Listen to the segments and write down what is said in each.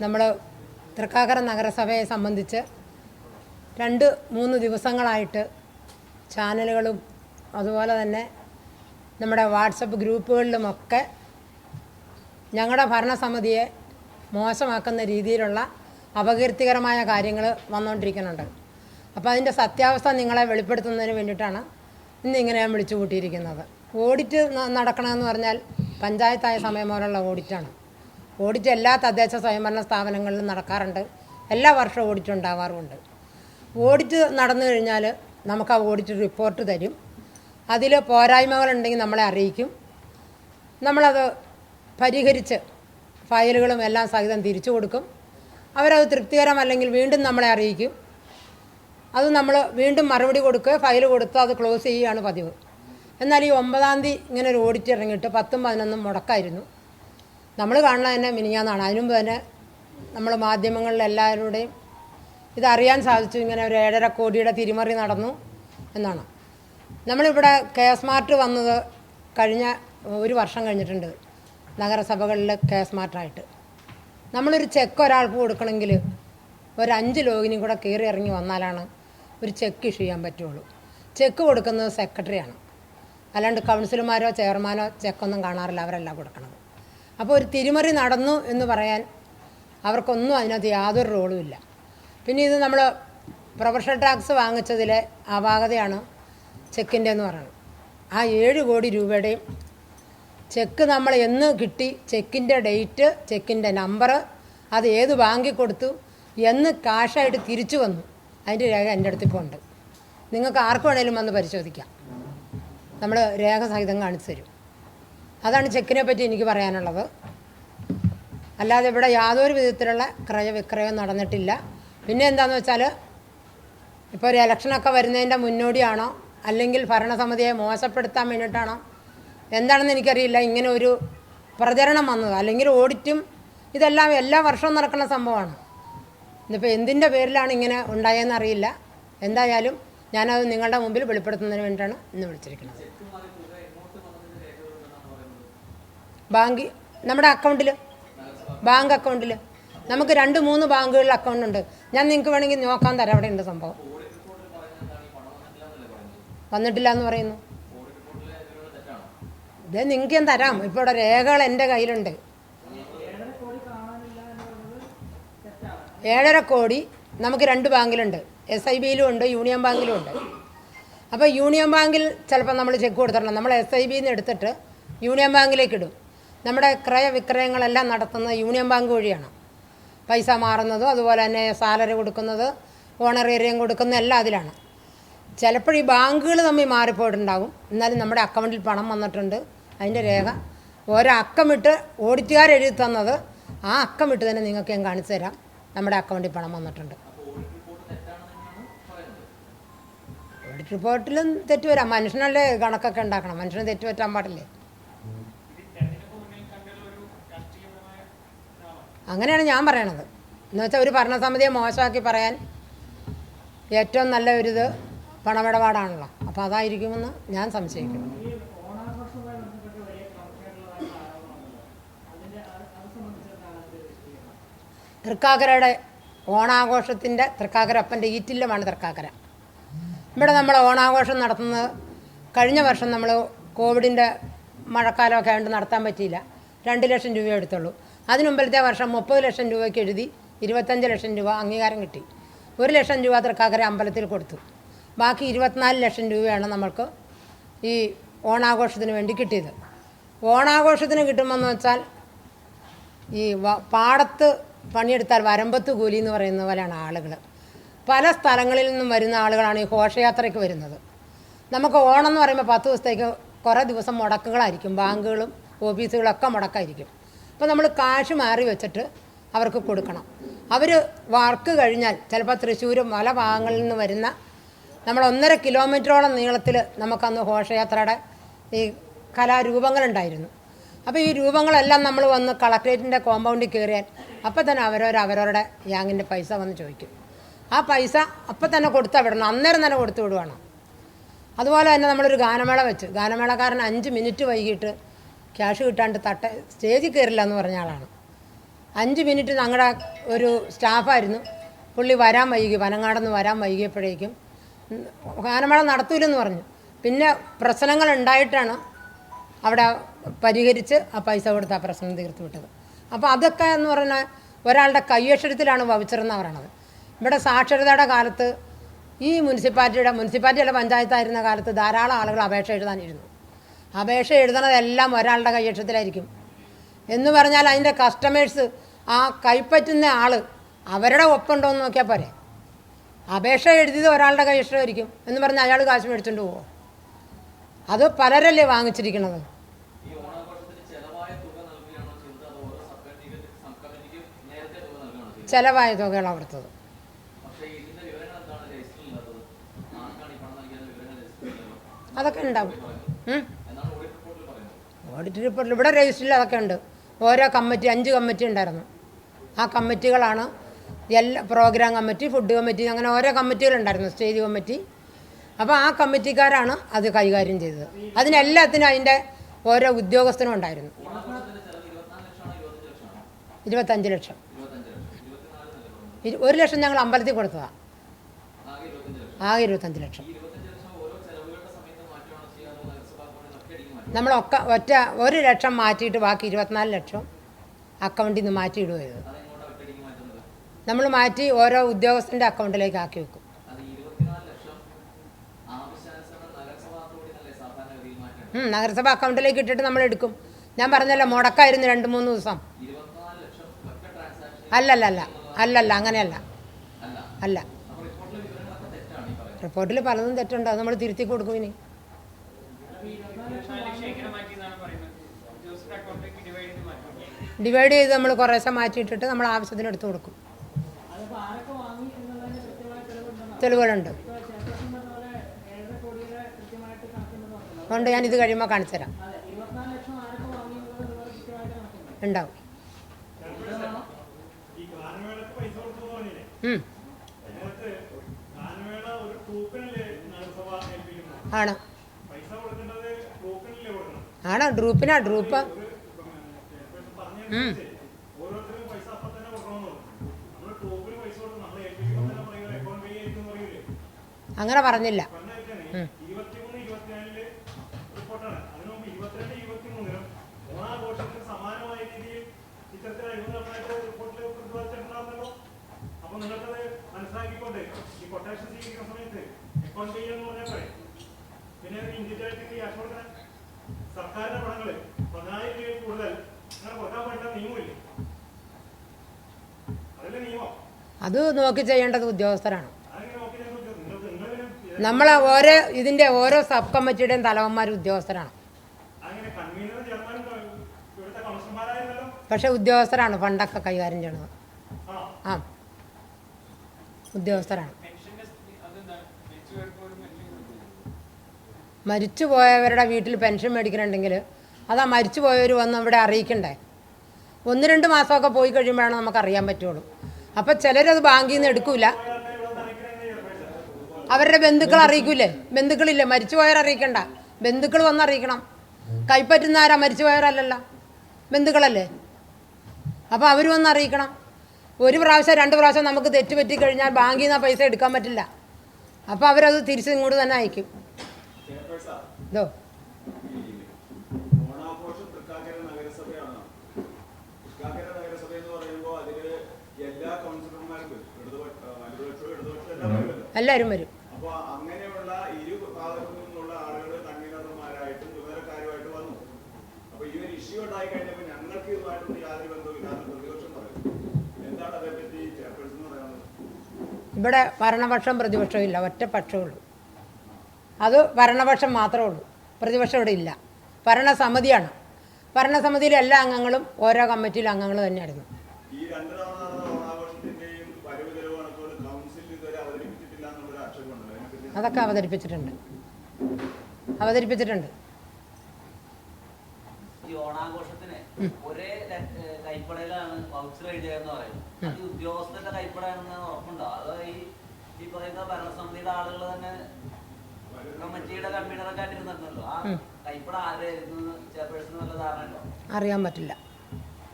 നമ്മൾ തൃക്കാക്കര നഗരസഭയെ സംബന്ധിച്ച് 2-3 ദിവസങ്ങളായിട്ട് ചാനലുകളും അതുപോലെ തന്നെ നമ്മുടെ വാട്സപ്പ് ഗ്രൂപ്പുകളിലുമൊക്കെ ഞങ്ങളുടെ ഭരണസമിതിയെ മോശമാക്കുന്ന രീതിയിലുള്ള അപകീർത്തികരമായ കാര്യങ്ങൾ വന്നുകൊണ്ടിരിക്കുന്നുണ്ട്. അപ്പോൾ അതിൻ്റെ സത്യാവസ്ഥ നിങ്ങളെ വെളിപ്പെടുത്തുന്നതിന് വേണ്ടിയിട്ടാണ് ഇന്നിങ്ങനെ ഞാൻ വിളിച്ചു കൂട്ടിയിരിക്കുന്നത്. ഓഡിറ്റ് നടക്കണമെന്ന് പറഞ്ഞാൽ പഞ്ചായത്തായ സമയം പോലുള്ള ഓഡിറ്റാണ്. ഓഡിറ്റ് എല്ലാ തദ്ദേശ സ്വയംഭരണ സ്ഥാപനങ്ങളിലും നടക്കാറുണ്ട്. എല്ലാ വർഷവും ഓഡിറ്റ് ഉണ്ടാവാറുമുണ്ട്. ഓഡിറ്റ് നടന്നു കഴിഞ്ഞാൽ നമുക്ക് ആ ഓഡിറ്റ് റിപ്പോർട്ട് തരും. അതിൽ പോരായ്മകളുണ്ടെങ്കിൽ നമ്മളെ അറിയിക്കും. നമ്മളത് പരിഹരിച്ച് ഫയലുകളും എല്ലാം സഹിതം തിരിച്ചു കൊടുക്കും. അവരത് തൃപ്തികരമല്ലെങ്കിൽ വീണ്ടും നമ്മളെ അറിയിക്കും. അത് നമ്മൾ വീണ്ടും മറുപടി കൊടുക്കുക, ഫയൽ കൊടുത്ത് അത് ക്ലോസ് ചെയ്യുകയാണ് പതിവ്. എന്നാൽ ഈ 9-ാം തീയതി ഇങ്ങനെ ഒരു ഓഡിറ്റ് ഇറങ്ങിയിട്ട് 10-11 മുടക്കായിരുന്നു. നമ്മൾ കാണുന്നത് തന്നെ മിനിഞ്ഞാന്നാണ്. അതിനുമുമ്പ് തന്നെ നമ്മൾ മാധ്യമങ്ങളിൽ എല്ലാവരുടെയും ഇതറിയാൻ സാധിച്ചു. ഇങ്ങനെ ഒരു 7.5 കോടിയുടെ തിരിമറി നടന്നു എന്നാണ്. നമ്മളിവിടെ കെ-സ്മാർട്ട് വന്നത് കഴിഞ്ഞ 1 വർഷം കഴിഞ്ഞിട്ടുണ്ട്. നഗരസഭകളിൽ കെ-സ്മാർട്ടായിട്ട് നമ്മളൊരു ചെക്ക് ഒരാൾക്ക് കൊടുക്കണമെങ്കിൽ ഒരു 5 ലോഗിനും കൂടെ കയറി ഇറങ്ങി വന്നാലാണ് ഒരു ചെക്ക് ഇഷ്യൂ ചെയ്യാൻ പറ്റുള്ളൂ. ചെക്ക് കൊടുക്കുന്നത് സെക്രട്ടറിയാണ്, അല്ലാണ്ട് കൗൺസിലർമാരോ ചെയർമാനോ ചെക്കൊന്നും കാണാറില്ല. അവരല്ല കൊടുക്കണത്. അപ്പോൾ ഒരു തിരിമറി നടന്നു എന്ന് പറയാൻ അവർക്കൊന്നും അതിനകത്ത് യാതൊരു റോളുമില്ല. പിന്നെ ഇത് നമ്മൾ പ്രൊഫഷണൽ ടാക്സ് വാങ്ങിച്ചതിലെ അപാകതയാണ് ചെക്കിൻ്റെ എന്ന് പറയുന്നത്. ആ 7 കോടി രൂപയുടെയും ചെക്ക് നമ്മൾ എന്ന് കിട്ടി, ചെക്കിൻ്റെ ഡേറ്റ്, ചെക്കിൻ്റെ നമ്പർ, അത് ഏത് ബാങ്കിൽ കൊടുത്തു, എന്ന് കാശായിട്ട് തിരിച്ചു വന്നു, അതിൻ്റെ രേഖ എൻ്റെ അടുത്ത് ഇപ്പോൾ ഉണ്ട്. നിങ്ങൾക്ക് ആർക്ക് വേണേലും വന്ന് പരിശോധിക്കാം. നമ്മൾ രേഖ സഹിതം കാണിച്ചു തരും. അതാണ് ചെക്കിനെ പറ്റി എനിക്ക് പറയാനുള്ളത്. അല്ലാതെ ഇവിടെ യാതൊരു വിധത്തിലുള്ള ക്രയവിക്രയവും നടന്നിട്ടില്ല. പിന്നെ എന്താണെന്ന് വെച്ചാൽ, ഇപ്പോൾ ഒരു ഇലക്ഷനൊക്കെ വരുന്നതിൻ്റെ മുന്നോടിയാണോ അല്ലെങ്കിൽ ഭരണസമിതിയെ മോശപ്പെടുത്താൻ വേണ്ടിയിട്ടാണോ എന്താണെന്ന് എനിക്കറിയില്ല ഇങ്ങനെ ഒരു പ്രചരണം വന്നത്. അല്ലെങ്കിൽ ഓഡിറ്റും ഇതെല്ലാം എല്ലാ വർഷവും നടക്കുന്ന സംഭവമാണ്. ഇതിപ്പോൾ എന്തിൻ്റെ പേരിലാണ് ഇങ്ങനെ ഉണ്ടായതെന്ന് അറിയില്ല. എന്തായാലും ഞാനത് നിങ്ങളുടെ മുമ്പിൽ വെളിപ്പെടുത്തുന്നതിന് വേണ്ടിയിട്ടാണ് ഇന്ന് വിളിച്ചിരിക്കുന്നത്. നമ്മുടെ അക്കൗണ്ടിൽ, ബാങ്ക് അക്കൗണ്ടിൽ നമുക്ക് 2-3 ബാങ്കുകളിൽ അക്കൗണ്ട് ഉണ്ട്. ഞാൻ നിങ്ങൾക്ക് വേണമെങ്കിൽ നോക്കാൻ തരാം. അവിടെ ഉണ്ട് സംഭവം. വന്നിട്ടില്ല എന്ന് പറയുന്നു. ഇത് നിങ്ങൾക്ക് ഞാൻ തരാം. ഇപ്പോൾ ഇവിടെ രേഖകൾ എൻ്റെ കയ്യിലുണ്ട്. 7.5 കോടി നമുക്ക് 2 ബാങ്കിലുണ്ട്. SIBയിലും ഉണ്ട്, യൂണിയൻ ബാങ്കിലും ഉണ്ട്. അപ്പോൾ യൂണിയൻ ബാങ്കിൽ ചിലപ്പോൾ നമ്മൾ ചെക്ക് കൊടുത്തിട്ടുണ്ട്. നമ്മൾ SIBയിൽ നിന്ന് എടുത്തിട്ട് യൂണിയൻ ബാങ്കിലേക്ക് ഇടും. നമ്മുടെ ക്രയവിക്രയങ്ങളെല്ലാം നടത്തുന്നത് യൂണിയൻ ബാങ്ക് വഴിയാണ്. പൈസ മാറുന്നതും അതുപോലെ തന്നെ സാലറി കൊടുക്കുന്നത്, ഓണറേറിയം കൊടുക്കുന്ന എല്ലാം അതിലാണ്. ചിലപ്പോൾ ഈ ബാങ്കുകൾ തമ്മിൽ മാറിപ്പോയിട്ടുണ്ടാകും. എന്നാലും നമ്മുടെ അക്കൗണ്ടിൽ പണം വന്നിട്ടുണ്ട്. അതിൻ്റെ രേഖ ഓരോ അക്കമിട്ട് ഓഡിറ്റുകാർ എഴുതി തന്നത്, ആ അക്കമിട്ട് തന്നെ നിങ്ങൾക്ക് ഞാൻ കാണിച്ചു തരാം. നമ്മുടെ അക്കൗണ്ടിൽ പണം വന്നിട്ടുണ്ട്. ഓഡിറ്റ് റിപ്പോർട്ടിലും തെറ്റ് വരാം. മനുഷ്യനല്ലേ കണക്കൊക്കെ ഉണ്ടാക്കണം. മനുഷ്യന് തെറ്റ് പറ്റാൻ പാടില്ലേ? അങ്ങനെയാണ് ഞാൻ പറയണത്. എന്നുവെച്ചാൽ ഒരു ഭരണസമിതിയെ മോശമാക്കി പറയാൻ ഏറ്റവും നല്ല ഒരിത് പണമിടപാടാണല്ലോ. അപ്പോൾ അതായിരിക്കുമെന്ന് ഞാൻ സംശയിക്കുന്നു. തൃക്കാക്കരയുടെ ഓണാഘോഷത്തിൻ്റെ, തൃക്കാക്കര അപ്പൻ്റെ ഈറ്റില്ലമാണ് തൃക്കാക്കര. ഇവിടെ നമ്മൾ ഓണാഘോഷം നടത്തുന്നത് കഴിഞ്ഞ വർഷം നമ്മൾ കോവിഡിൻ്റെ മഴക്കാലമൊക്കെ ആയതുകൊണ്ട് നടത്താൻ പറ്റിയില്ല. 2 ലക്ഷം രൂപ എടുത്തുള്ളൂ. അതിന് മുമ്പിലത്തെ വർഷം 30 ലക്ഷം രൂപയ്ക്ക് എഴുതി 25 ലക്ഷം രൂപ അംഗീകാരം കിട്ടി. 1 ലക്ഷം രൂപ തൃക്കാക്കര അമ്പലത്തിൽ കൊടുത്തു. ബാക്കി 24 ലക്ഷം രൂപയാണ് നമ്മൾക്ക് ഈ ഓണാഘോഷത്തിന് വേണ്ടി കിട്ടിയത്. ഓണാഘോഷത്തിന് കിട്ടുമെന്ന് വെച്ചാൽ ഈ പാടത്ത് പണിയെടുത്താൽ വരമ്പത്ത് കൂലി എന്ന് പറയുന്ന പോലെയാണ് ആളുകൾ. പല സ്ഥലങ്ങളിൽ നിന്നും വരുന്ന ആളുകളാണ് ഈ ഘോഷയാത്രയ്ക്ക് വരുന്നത്. നമുക്ക് ഓണം എന്ന് പറയുമ്പോൾ 10 ദിവസത്തേക്ക് കുറേ ദിവസം മുടക്കുകളായിരിക്കും. ബാങ്കുകളും ഓഫീസുകളൊക്കെ മുടക്കായിരിക്കും. അപ്പോൾ നമ്മൾ കാശ് മാറി വെച്ചിട്ട് അവർക്ക് കൊടുക്കണം. അവർ വർക്ക് കഴിഞ്ഞാൽ ചിലപ്പോൾ തൃശ്ശൂരും പല ഭാഗങ്ങളിൽ നിന്ന് വരുന്ന നമ്മൾ 1.5 കിലോമീറ്ററോളം നീളത്തിൽ നമുക്കന്ന് ഘോഷയാത്രയുടെ ഈ കലാരൂപങ്ങളുണ്ടായിരുന്നു. അപ്പോൾ ഈ രൂപങ്ങളെല്ലാം നമ്മൾ വന്ന് കളക്ട്രേറ്റിൻ്റെ കോമ്പൗണ്ടിൽ കയറിയാൽ അപ്പം തന്നെ അവരവരുടെ ഗ്യാങ്ങിൻ്റെ പൈസ വന്ന് ചോദിക്കും. ആ പൈസ അപ്പം തന്നെ കൊടുത്താൽ വിടണം. അന്നേരം തന്നെ കൊടുത്തു വിടുവാണ്. അതുപോലെ തന്നെ നമ്മളൊരു ഗാനമേള വെച്ച്, ഗാനമേളക്കാരൻ 5 മിനിറ്റ് വൈകിട്ട് ക്യാഷ് കിട്ടാണ്ട് സ്റ്റേജിൽ കയറില്ല എന്ന് പറഞ്ഞ ആളാണ്. 5 മിനിറ്റ് ഞങ്ങളുടെ ഒരു സ്റ്റാഫായിരുന്നു, പുള്ളി വരാൻ വൈകി, പനങ്ങാടെന്ന് വരാൻ വൈകിയപ്പോഴേക്കും ഗാനമേള നടത്തൂലെന്ന് പറഞ്ഞു. പിന്നെ പ്രശ്നങ്ങൾ ഉണ്ടായിട്ടാണ് അവിടെ പരിഹരിച്ച് ആ പൈസ കൊടുത്ത് ആ പ്രശ്നം തീർത്ത് വിട്ടത്. അപ്പോൾ അതൊക്കെ എന്ന് പറഞ്ഞാൽ ഒരാളുടെ കയ്യക്ഷരത്തിലാണ് വവിച്ചതെന്നാണ് പറയണത്. ഇവിടെ സാക്ഷരതയുടെ കാലത്ത് ഈ മുനിസിപ്പാലിറ്റി അല്ല പഞ്ചായത്തായിരുന്ന കാലത്ത് ധാരാളം ആളുകൾ അപേക്ഷ എഴുതാനിരുന്നു. അപേക്ഷ എഴുതണതെല്ലാം ഒരാളുടെ കയ്യക്ഷരത്തിലായിരിക്കും എന്ന് പറഞ്ഞാൽ അതിൻ്റെ കസ്റ്റമേഴ്സ്, ആ കൈപ്പറ്റുന്ന ആൾ അവരുടെ ഒപ്പുണ്ടോ എന്ന് നോക്കിയാൽ പോരെ. അപേക്ഷ എഴുതിയത് ഒരാളുടെ കയ്യക്ഷരമായിരിക്കും എന്ന് പറഞ്ഞാൽ അയാൾ കാശ് മേടിച്ചുകൊണ്ട് പോവോ? അത് പലരല്ലേ വാങ്ങിച്ചിരിക്കണത്. ചിലവായ തുകയാണ് കൊടുത്തത്. അതൊക്കെ ഉണ്ടാവും. ഓഡിറ്റ് റിപ്പോർട്ടിൽ ഇവിടെ രജിസ്റ്ററിൽ അതൊക്കെ ഉണ്ട്. ഓരോ കമ്മിറ്റി 5 കമ്മിറ്റി ഉണ്ടായിരുന്നു. ആ കമ്മിറ്റികളാണ് എല്ലാ പ്രോഗ്രാം കമ്മിറ്റി, ഫുഡ് കമ്മിറ്റി, അങ്ങനെ ഓരോ കമ്മിറ്റികളുണ്ടായിരുന്നു, സ്റ്റേജ് കമ്മിറ്റി. അപ്പോൾ ആ കമ്മിറ്റിക്കാരാണ് അത് കൈകാര്യം ചെയ്തത്. അതിനെല്ലാത്തിനും അതിൻ്റെ ഓരോ ഉദ്യോഗസ്ഥനും ഉണ്ടായിരുന്നു. 25 ലക്ഷം. 1 ലക്ഷം ഞങ്ങൾ അമ്പലത്തിൽ കൊടുത്തതാണ്. ആകെ 25 ലക്ഷം. നമ്മളൊക്കെ 1 ലക്ഷം മാറ്റിയിട്ട് ബാക്കി 24 ലക്ഷം അക്കൗണ്ടിൽ നിന്ന് മാറ്റിയിടുക ചെയ്തത്. നമ്മൾ മാറ്റി ഓരോ ഉദ്യോഗസ്ഥൻ്റെ അക്കൗണ്ടിലേക്ക് ആക്കി വെക്കും. നഗരസഭ അക്കൗണ്ടിലേക്ക് ഇട്ടിട്ട് നമ്മൾ എടുക്കും. ഞാൻ പറഞ്ഞല്ലോ മുടക്കായിരുന്നു 2-3 ദിവസം. അല്ലല്ല അങ്ങനെയല്ല. അല്ല, റിപ്പോർട്ടിൽ പലതും തെറ്റുണ്ട്. അത് നമ്മൾ തിരുത്തി കൊടുക്കും. ഇനി ഡിവൈഡ് ചെയ്ത് നമ്മൾ കുറേശ്ശെ മാറ്റിയിട്ടിട്ട് നമ്മൾ ആവശ്യത്തിന് എടുത്തു കൊടുക്കും. തെളിവുകളുണ്ട്. അതുകൊണ്ട് ഞാനിത് കഴിയുമ്പോൾ കാണിച്ചു തരാം. ഉണ്ടാവും. ആണ് ആണോ ഗ്രൂപ്പിനാ ഗ്രൂപ്പ് അങ്ങനെ പറഞ്ഞില്ല. അത് നോക്കി ചെയ്യേണ്ടത് ഉദ്യോഗസ്ഥരാണ്. നമ്മളെ ഇതിൻ്റെ ഓരോ സബ് കമ്മിറ്റിയുടെയും തലവന്മാർ ഉദ്യോഗസ്ഥരാണ്. പക്ഷെ ഉദ്യോഗസ്ഥരാണ് ഫണ്ടൊക്കെ കൈകാര്യം ചെയ്യണത്. ആ, ഉദ്യോഗസ്ഥരാണ്. മരിച്ചുപോയവരുടെ വീട്ടിൽ പെൻഷൻ മേടിക്കണമെങ്കിൽ അതാ മരിച്ചുപോയവർ വന്ന് ഇവിടെ അറിയിക്കണ്ടേ. 1-2 മാസമൊക്കെ പോയി കഴിയുമ്പോഴാണ് നമുക്കറിയാൻ പറ്റുള്ളൂ. അപ്പം ചിലരത് ബാങ്കിൽ നിന്ന് എടുക്കൂല. അവരുടെ ബന്ധുക്കൾ അറിയിക്കൂലേ? ബന്ധുക്കളില്ലേ? മരിച്ചുപോയവർ അറിയിക്കണ്ട, ബന്ധുക്കൾ വന്ന് അറിയിക്കണം. കൈപ്പറ്റുന്ന ആരാ? മരിച്ചുപോയവരല്ലല്ലോ, ബന്ധുക്കളല്ലേ. അപ്പോൾ അവർ വന്ന് അറിയിക്കണം. 1 പ്രാവശ്യം 2 പ്രാവശ്യം നമുക്ക് തെറ്റ് പറ്റിക്കഴിഞ്ഞാൽ ബാങ്കിൽ നിന്ന് പൈസ എടുക്കാൻ പറ്റില്ല. അപ്പോൾ അവരത് തിരിച്ച് ഇങ്ങോട്ട് തന്നെ അയക്കും. ഇതോ എല്ലാവരും വരും. ഇവിടെ ഭരണപക്ഷം പ്രതിപക്ഷം ഇല്ല, ഒറ്റ പക്ഷമുള്ളൂ. അത് ഭരണപക്ഷം മാത്രമേ ഉള്ളൂ, പ്രതിപക്ഷം ഇവിടെ ഇല്ല. ഭരണസമിതിയാണ്. ഭരണസമിതിയിലെ എല്ലാ അംഗങ്ങളും ഓരോ കമ്മിറ്റിയിലെ അംഗങ്ങൾ തന്നെയായിരുന്നു. അതൊക്കെ അവതരിപ്പിച്ചിട്ടുണ്ട്. ഈ ഓണാഘോഷത്തിന് ഒരേ കൈപ്പടയിലാണ് വൗച്ചർ എഴുതിയെന്ന് പറയുന്നത്. ഉദ്യോഗസ്ഥരുടെ കൈപ്പടയാണെന്ന് ഉറപ്പുണ്ടോ? അതോ ഈ പറയുന്ന ഭരണസമിതിയുടെ ആളുകൾ തന്നെ കമ്മിറ്റിയുടെ കൺവീനറൊക്കെ ആയിട്ടിരുന്നല്ലോ, ആ കൈപ്പട ആരായിരുന്നു ചെയർപേഴ്സൺ വല്ല ധാരണ ഉണ്ടോ? അറിയാൻ പറ്റില്ല.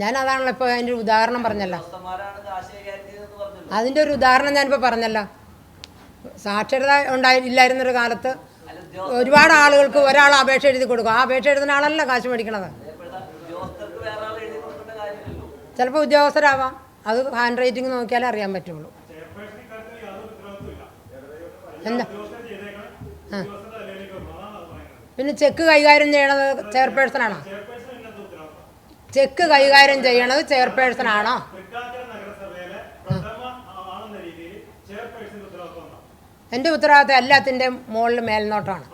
ഞാൻ അതാണല്ലോ ഇപ്പോൾ അതിൻ്റെ ഒരു ഉദാഹരണം പറഞ്ഞല്ലോ. ഉദ്യോഗസ്ഥന്മാരാണ് കാശ് കൈകാര്യം ചെയ്തതെന്ന് പറഞ്ഞല്ലോ. അതിൻ്റെ ഒരു ഉദാഹരണം ഞാനിപ്പോൾ പറഞ്ഞല്ലോ. സാക്ഷരത ഇല്ലായിരുന്നൊരു കാലത്ത് അല്ല, ഒരുപാട് ആളുകൾക്ക് ഒരാൾ അപേക്ഷ എഴുതി കൊടുക്കും. ആ അപേക്ഷ എഴുതുന്ന ആളല്ല കാശ് മേടിക്കണത്. ഉദ്യോഗസ്ഥർക്ക് വേറെ ആൾ എഴുതി കൊടുക്കേണ്ട കാര്യമില്ലല്ലോ. ചിലപ്പോൾ ഉദ്യോഗസ്ഥരാവാം. അത് ഹാൻഡ് റൈറ്റിംഗ് നോക്കിയാലേ അറിയാൻ പറ്റുള്ളൂ. എന്താ പിന്നെ ചെക്ക് കൈകാര്യം ചെയ്യണത് ചെയർപേഴ്സണാണോ? ചെക്ക് കൈകാര്യം ചെയ്യണത് ചെയർപേഴ്സണാണോ? എൻ്റെ ഉത്തരവാദിത്തം എല്ലാത്തിൻ്റെ മുകളിൽ മേൽനോട്ടമാണ്.